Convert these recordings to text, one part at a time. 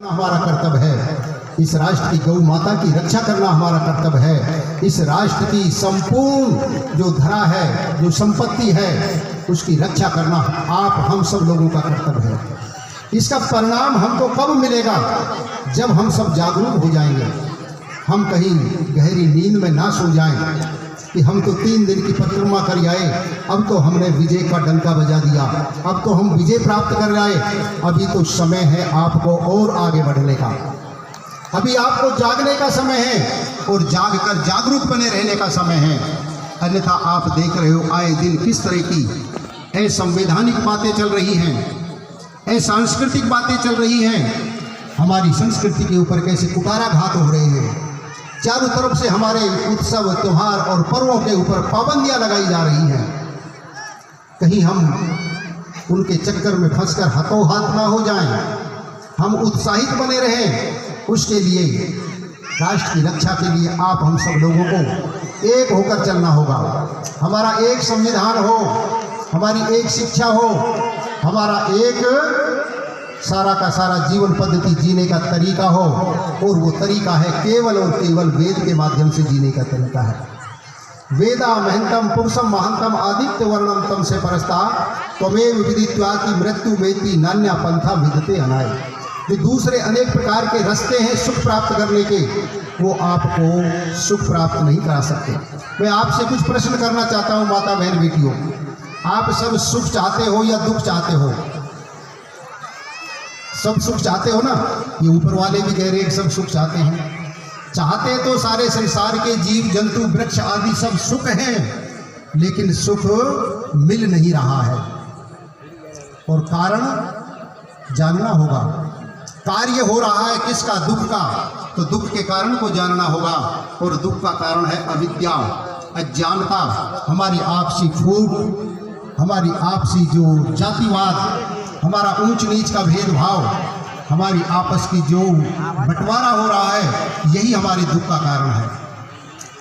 हमारा कर्तव्य है। इस राष्ट्र की गौ माता की रक्षा करना हमारा कर्तव्य है। इस राष्ट्र की संपूर्ण जो धरा है, जो संपत्ति है, उसकी रक्षा करना आप हम सब लोगों का कर्तव्य है। इसका परिणाम हमको कब मिलेगा? जब हम सब जागरूक हो जाएंगे। हम कहीं गहरी नींद में ना सो जाएं कि हम तो 3 दिन की परिक्रमा कर आए, अब तो हमने विजय का डंका बजा दिया, अब तो हम विजय प्राप्त कर आए। अभी तो समय है आपको और आगे बढ़ने का। अभी आपको जागने का समय है और जागकर जागरूक बने रहने का समय है। अन्यथा आप देख रहे हो आए दिन किस तरह की असंवैधानिक बातें चल रही हैं, सांस्कृतिक बातें चल रही हैं। हमारी संस्कृति के ऊपर कैसे कुठाराघात हो रहे हैं। चारों तरफ से हमारे उत्सव, त्योहार और पर्वों के ऊपर पाबंदियां लगाई जा रही हैं। कहीं हम उनके चक्कर में फंसकर हाथों हाथ ना हो जाएं। हम उत्साहित बने रहें। उसके लिए राष्ट्र की रक्षा के लिए आप हम सब लोगों को एक होकर चलना होगा। हमारा एक संविधान हो, हमारी एक शिक्षा हो, हमारा एक सारा का सारा जीवन पद्धति जीने का तरीका हो, और वो तरीका है केवल और केवल वेद के माध्यम से जीने का तरीका है। वेदा महंतम पुरुषम महंतम आदित्य वर्णम तम से परस्ता त्वमेव विदित्वा की मृत्यु वेति नान्या पंथा विदते अनाय। जो दूसरे अनेक प्रकार के रास्ते हैं सुख प्राप्त करने के, वो आपको सुख प्राप्त नहीं करा सकते। मैं आपसे कुछ प्रश्न करना चाहता हूँ माता बहन बेटियों, आप सब सुख चाहते हो या दुख चाहते हो? सब सुख चाहते हो ना? ये ऊपर वाले भी कह रहे हैं सब सुख चाहते हैं। चाहते तो सारे संसार के जीव जंतु वृक्ष आदि सब सुख हैं, लेकिन सुख मिल नहीं रहा है। और कारण जानना होगा। कार्य हो रहा है किसका? दुख का। तो दुख के कारण को जानना होगा, और दुख का कारण है अविद्या, अज्ञानता, हमारी आपसी फूट, हमारी आपसी जो जातिवाद, हमारा ऊंच नीच का भेदभाव, हमारी आपस की जो बंटवारा हो रहा है, यही हमारे दुख का कारण है।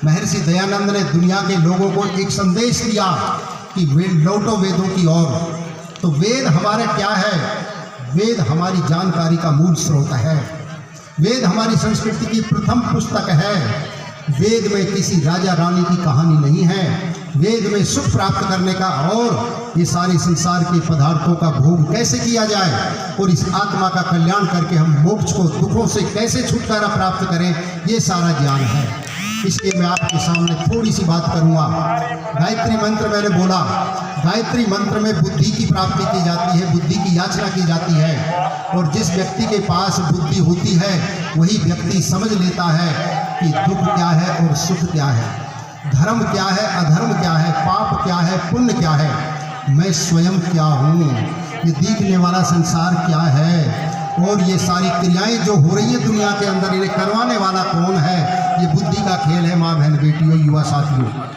महर्षि दयानंद ने दुनिया के लोगों को एक संदेश दिया कि वे लौटो वेदों की ओर। तो वेद हमारे क्या है? वेद हमारी जानकारी का मूल स्रोत है। वेद हमारी संस्कृति की प्रथम पुस्तक है। वेद में किसी राजा रानी की कहानी नहीं है। वेद में सुख प्राप्त करने का और ये सारे संसार के पदार्थों का भोग कैसे किया जाए और इस आत्मा का कल्याण करके हम मोक्ष को, दुखों से कैसे छुटकारा प्राप्त करें, ये सारा ज्ञान है। इसलिए मैं आपके सामने थोड़ी सी बात करूंगा। गायत्री मंत्र मैंने बोला, गायत्री मंत्र में बुद्धि की प्राप्ति की जाती है, बुद्धि की याचना की जाती है। और जिस व्यक्ति के पास बुद्धि होती है वही व्यक्ति समझ लेता है कि दुख क्या है और सुख क्या है, धर्म क्या है, अधर्म क्या है, पाप क्या है, पुण्य क्या है, मैं स्वयं क्या हूँ, ये दिखने वाला संसार क्या है, और ये सारी क्रियाएं जो हो रही है दुनिया के अंदर, इन्हें करवाने वाला कौन है। ये बुद्धि का खेल है माँ बहन बेटियों, युवा साथियों।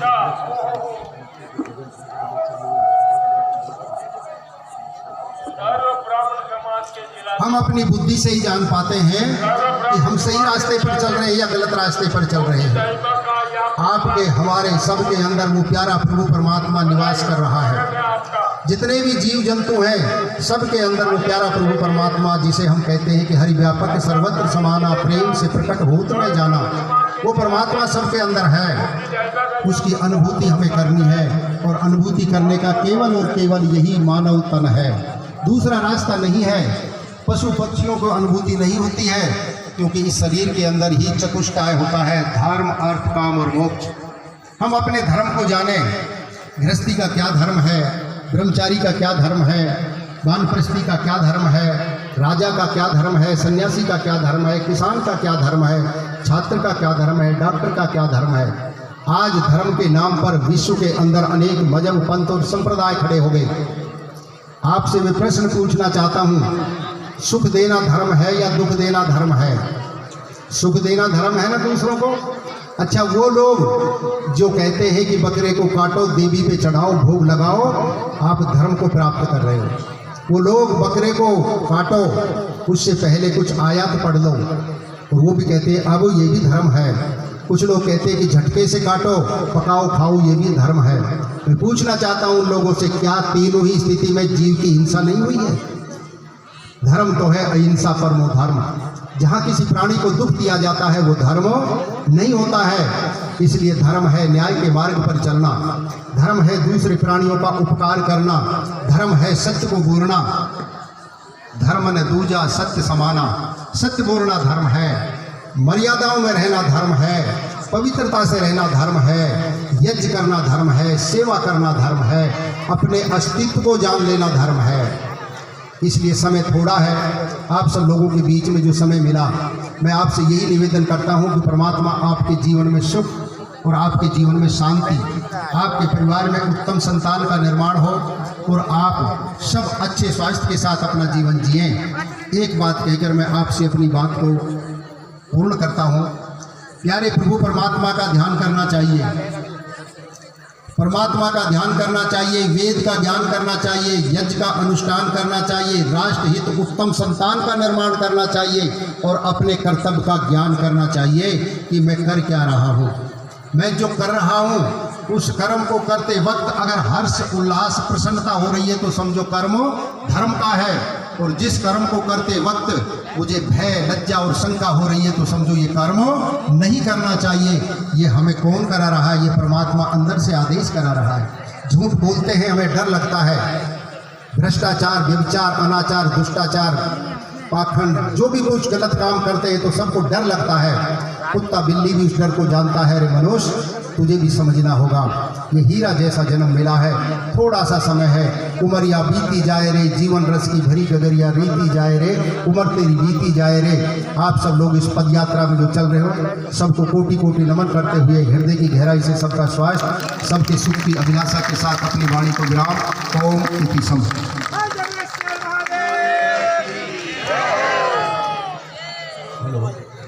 हम अपनी बुद्धि से ही जान पाते हैं कि हम सही रास्ते पर चल रहे हैं या गलत रास्ते पर चल रहे हैं। आपके हमारे सबके अंदर वो प्यारा प्रभु परमात्मा निवास कर रहा है। जितने भी जीव जंतु हैं सबके अंदर वो प्यारा प्रभु परमात्मा, जिसे हम कहते हैं कि हरि व्यापक सर्वत्र समाना प्रेम से प्रकट होत में जाना, वो परमात्मा सबके अंदर है। उसकी अनुभूति हमें करनी है, और अनुभूति करने का केवल और केवल यही मानव तन है, दूसरा रास्ता नहीं है। पशु पक्षियों को अनुभूति नहीं होती है, क्योंकि इस शरीर के अंदर ही चतुष्टाय होता है, धर्म, अर्थ, काम और मोक्ष। हम अपने धर्म को जाने। गृहस्थी का क्या धर्म है, ब्रह्मचारी का क्या धर्म है, वानप्रस्थी का क्या धर्म है, राजा का क्या धर्म है, सन्यासी का क्या धर्म है, किसान का क्या धर्म है, छात्र का क्या धर्म है, डॉक्टर का क्या धर्म है। आज धर्म के नाम पर विश्व के अंदर अनेक मजहब, पंथ और संप्रदाय खड़े हो गए। आपसे मैं प्रश्न पूछना चाहता हूँ, सुख देना धर्म है या दुख देना धर्म है? सुख देना धर्म है ना दूसरों को। अच्छा, वो लोग जो कहते हैं कि बकरे को काटो, देवी पे चढ़ाओ, भोग लगाओ, आप धर्म को प्राप्त कर रहे हो। वो लोग बकरे को काटो, उससे पहले कुछ आयत पढ़ लो, और वो भी कहते हैं अब ये भी धर्म है। कुछ लोग कहते हैं कि झटके से काटो, पकाओ, खाओ, ये भी धर्म है। मैं पूछना चाहता हूँ उन लोगों से, क्या तीनों ही स्थिति में जीव की हिंसा नहीं हुई है? धर्म तो है अहिंसा परमो धर्म। जहाँ किसी प्राणी को दुख दिया जाता है वो धर्म नहीं होता है। इसलिए धर्म है न्याय के मार्ग पर चलना, धर्म है दूसरे प्राणियों का उपकार करना, धर्म है सत्य को बोलना। धर्म न दूजा सत्य समाना, सत्य बोलना धर्म है, मर्यादाओं में रहना धर्म है, पवित्रता से रहना धर्म है, यज्ञ करना धर्म है, सेवा करना धर्म है, अपने अस्तित्व को जान लेना धर्म है। इसलिए समय थोड़ा है, आप सब लोगों के बीच में जो समय मिला, मैं आपसे यही निवेदन करता हूं कि परमात्मा आपके जीवन में सुख और आपके जीवन में शांति, आपके परिवार में उत्तम संतान का निर्माण हो और आप सब अच्छे स्वास्थ्य के साथ अपना जीवन जिएं। एक बात कहकर मैं आपसे अपनी बात को पूर्ण करता हूं। प्यारे प्रभु परमात्मा का ध्यान करना चाहिए, परमात्मा का ध्यान करना चाहिए, वेद का ज्ञान करना चाहिए, यज्ञ का अनुष्ठान करना चाहिए, राष्ट्र हित उत्तम संतान का निर्माण करना चाहिए और अपने कर्तव्य का ज्ञान करना चाहिए कि मैं कर क्या रहा हूँ। मैं जो कर रहा हूँ उस कर्म को करते वक्त अगर हर्ष उल्लास प्रसन्नता हो रही है तो समझो कर्म धर्म का है, और जिस कर्म को करते वक्त मुझे भय लज्जा और शंका हो रही है तो समझो ये कर्म नहीं करना चाहिए। ये हमें कौन करा रहा है? ये परमात्मा अंदर से आदेश करा रहा है। झूठ बोलते हैं हमें डर लगता है, भ्रष्टाचार, व्यभिचार, अनाचार, दुष्टाचार, पाखंड, जो भी कुछ गलत काम करते हैं तो सबको डर लगता है। कुत्ता बिल्ली भी उस डर को जानता है। रे मनुष्य, तुझे भी समझना होगा ये हीरा जैसा जन्म मिला है, थोड़ा सा समय है, उमरिया बीती जाए रे, जीवन रस की भरी गगरिया रीती जाए रे, उम्र तेरी बीती जाए रे। आप सब लोग इस पद यात्रा में जो चल रहे हो सबको कोटि कोटि नमन करते हुए हृदय की गहराई से सबका स्वास्थ्य, सबके सुख की अभिलाषा के साथ अपनी वाणी को विराम। ओम इति सम। हेलो।